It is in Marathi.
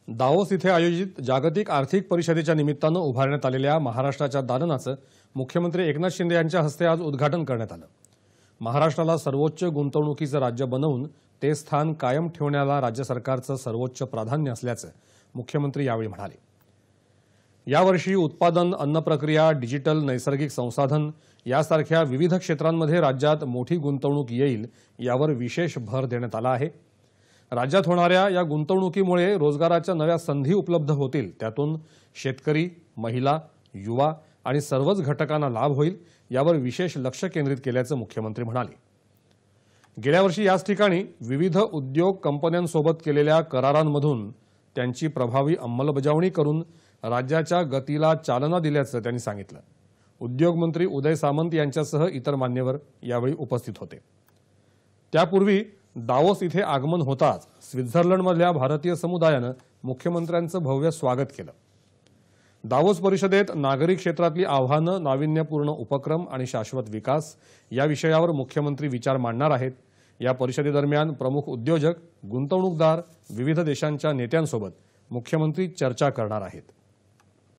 दावोस इथे आयोजित जागतिक आर्थिक परिषदेच्या निमित्तानं उभारण्यात आलेल्या महाराष्ट्राच्या दालनाचं मुख्यमंत्री एकनाथ शिंदे यांच्या हस्ते आज उद्घाटन करण्यात आलं। महाराष्ट्राला सर्वोच्च गुंतवणुकीचं राज्य बनवून ते स्थान कायम ठेवण्याला राज्य सरकारचं सर्वोच्च प्राधान्य असल्याचं मुख्यमंत्री यावेळी म्हणाले। यावर्षी उत्पादन, अन्न प्रक्रिया, डिजिटल, नैसर्गिक संसाधन यासारख्या विविध क्षेत्रांमध्ये राज्यात मोठी गुंतवणूक येईल यावर विशेष भर देण्यात आला आहे। राज्यात होणाऱ्या या गुंतवणुकीमुळे रोजगाराच्या नव्या संधी उपलब्ध होतील, त्यातून शेतकरी, महिला, युवा आणि सर्वच घटकांना लाभ होईल यावर विशेष लक्ष केंद्रित केल्याचं मुख्यमंत्री म्हणाले। गेल्या वर्षी याच ठिकाणी विविध उद्योग कंपन्यांसोबत केलेल्या करारांमधून त्यांची प्रभावी अंमलबजावणी करून राज्याच्या गतीला चालना दिल्याचं त्यांनी सांगितलं। उद्योग मंत्री उदय सामंत यांच्यासह इतर मान्यवर यावेळी उपस्थित होते। त्यापूर्वी दावोस इथे आगमन होताच स्वित्झर्लंडमधल्या भारतीय समुदायानं मुख्यमंत्र्यांचं भव्य स्वागत केलं। दावोस परिषदेत नागरी क्षेत्रातली आव्हानं, नाविन्यपूर्ण उपक्रम आणि शाश्वत विकास या विषयावर मुख्यमंत्री विचार मांडणार आहेत। या परिषदेदरम्यान प्रमुख उद्योजक, गुंतवणूकदार, विविध देशांच्या नेत्यांसोबत मुख्यमंत्री चर्चा करणार आहेत।